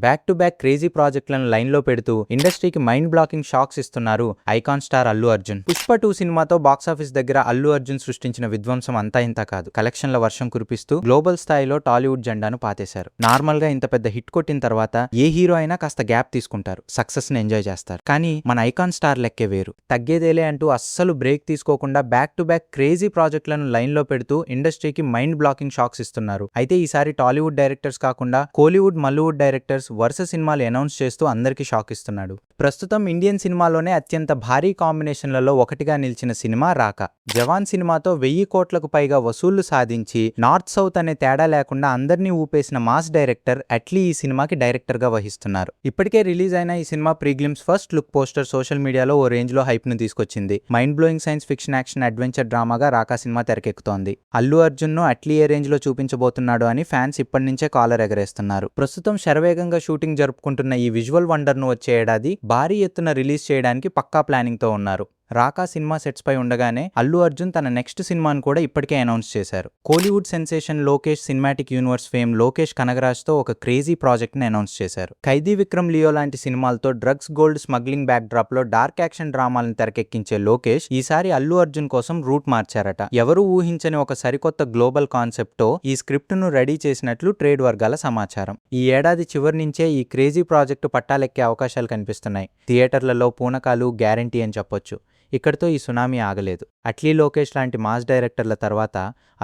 Back to back crazy ప్రాజెక్టులను లైన్లో పెడుతూ ఇండస్ట్రీకి మైండ్ బ్లాకింగ్ షాక్స్ ఇస్తున్నారు ఐకాన్ స్టార్ అల్లు అర్జున్. పుష్ప 2 సినిమాతో బాక్సాఫీస్ దగ్గర అల్లు అర్జున్ సృష్టించిన విధ్వంసం అంతా ఇంత కాదు. కలెక్షన్ల వర్షం కురిపిస్తూ గ్లోబల్ స్థాయిలో టాలీవుడ్ జెండాను పాతేశారు. నార్మల్ గా ఇంత పెద్ద హిట్ కొట్టిన తర్వాత ఏ హీరో అయినా కాస్త గ్యాప్ తీసుకుంటారు, సక్సెస్ ని ఎంజాయ్ చేస్తారు. కానీ మన ఐకాన్ స్టార్ లెక్కే వేరు. తగ్గేదేలే అంటూ అస్సలు బ్రేక్ తీసుకోకుండా బ్యాక్ టు బ్యాక్ క్రేజీ ప్రాజెక్టులను లైన్లో పెడుతూ ఇండస్ట్రీకి మైండ్ బ్లాకింగ్ షాక్స్ ఇస్తున్నారు. అయితే ఈసారి టాలీవుడ్ డైరెక్టర్స్ కాకుండా కోలీవుడ్ మల్లీవుడ్ డైరెక్టర్స్ వరుస సినిమాలు అనౌన్స్ చేస్తూ అందరికీ షాక్ ఇస్తున్నాడు. ప్రస్తుతం ఇండియన్ సినిమాలోనే అత్యంత భారీ కాంబినేషన్లలో ఒకటిగా నిలిచిన సినిమా రాకా. జవాన్ సినిమాతో 1000 కోట్లకు పైగా వసూళ్లు సాధించి నార్త్ సౌత్ అనే తేడా లేకుండా అందరినీ ఊపేసిన మాస్ డైరెక్టర్ అట్లీ ఈ సినిమాకి డైరెక్టర్ గా వహిస్తున్నారు. ఇప్పటికే రిలీజ్ అయిన ఈ cinema pre glimpse first look poster social మీడియాలో ఓ రేంజ్ లో హైప్ ను తీసుకొచ్చింది. Mind blowing science fiction action adventure డ్రామాగా రాకా సినిమా తెరకెక్కుతోంది. అల్లు అర్జున్ ను అట్లీ ఏ రేంజ్ లో చూపించబోతున్నాడు అని ఫ్యాన్స్ ఇప్పటి నుంచే కాలర్ ఎగరేస్తున్నారు. ప్రస్తుతం శరవేగంగా షూటింగ్ జరుపుకుంటున్న ఈ విజువల్ వండర్ ను వచ్చే ఏడాది భారీ ఎత్తున రిలీజ్ చేయడానికి పక్కా ప్లానింగ్ తో ఉన్నారు. రాకా సినిమా సెట్స్ పై ఉండగానే అల్లు అర్జున్ తన నెక్స్ట్ సినిమాను కూడా ఇప్పటికే అనౌన్స్ చేశారు. Kollywood sensation Lokesh cinematic universe fame Lokesh Kanagaraj తో ఒక క్రేజీ ప్రాజెక్ట్ ని అనౌన్స్ చేశారు. ఖైదీ విక్రమ్ లియో లాంటి సినిమాలతో drugs gold smuggling back drop లో డార్క్ యాక్షన్ డ్రామాలను తెరకెక్కించే లోకేష్ ఈసారి అల్లు అర్జున్ కోసం రూట్ మార్చారట. ఎవరూ ఊహించని ఒక సరికొత్త గ్లోబల్ కాన్సెప్ట్ తో ఈ స్క్రిప్ట్ ను రెడీ చేసినట్లు ట్రేడ్ వర్గాల సమాచారం. ఈ ఏడాది చివరి నుంచే ఈ క్రేజీ ప్రాజెక్టు పట్టాలెక్కే అవకాశాలు కనిపిస్తున్నాయి. థియేటర్లలో పూనకాలు గ్యారంటీ అని చెప్పొచ్చు. ఇక్కడితో ఈ సునామీ ఆగలేదు. అట్లీ లోకేష్ లాంటి మాస్ డైరెక్టర్ల తర్వాత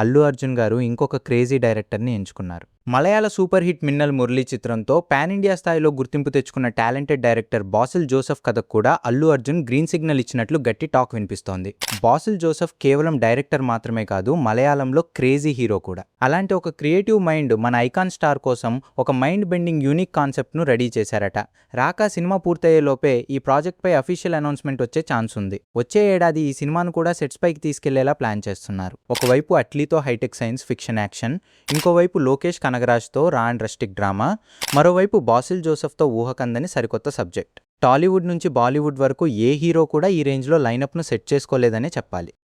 అల్లు అర్జున్ గారు ఇంకొక క్రేజీ డైరెక్టర్ని ఎంచుకున్నారు. మలయాళ సూపర్ హిట్ మిన్నల్ మురళీ చిత్రంతో పాన్ ఇండియా స్థాయిలో గుర్తింపు తెచ్చుకున్న టాలెంటెడ్ డైరెక్టర్ బాసిల్ జోసెఫ్ కథకు కూడా అల్లు అర్జున్ గ్రీన్ సిగ్నల్ ఇచ్చినట్లు గట్టి టాక్ వినిపిస్తోంది. బాసిల్ జోసెఫ్ కేవలం డైరెక్టర్ మాత్రమే కాదు, మలయాళంలో క్రేజీ హీరో కూడా. అలాంటి ఒక క్రియేటివ్ మైండ్ మన ఐకాన్ స్టార్ కోసం ఒక మైండ్ బెండింగ్ యూనిక్ కాన్సెప్ట్ ను రెడీ చేశారట. రాకా సినిమా పూర్తయ్యే లోపే ఈ ప్రాజెక్ట్ పై అఫీషియల్ అనౌన్స్మెంట్ వచ్చే ఛాన్స్ ఉంది. వచ్చే ఏడాది ఈ సినిమాను కూడా సెట్స్ పైకి తీసుకెళ్లేలా ప్లాన్ చేస్తున్నారు. ఒకవైపు అట్లీతో హైటెక్ సైన్స్ ఫిక్షన్ యాక్షన్, ఇంకోవైపు లోకేష్ కనగరాజ్తో రా అండ్ రస్టిక్ డ్రామా, మరోవైపు బాసిల్ జోసెఫ్తో ఊహకందని సరికొత్త సబ్జెక్ట్. టాలీవుడ్ నుంచి బాలీవుడ్ వరకు ఏ హీరో కూడా ఈ రేంజ్లో లైనప్ను సెట్ చేసుకోలేదనే చెప్పాలి.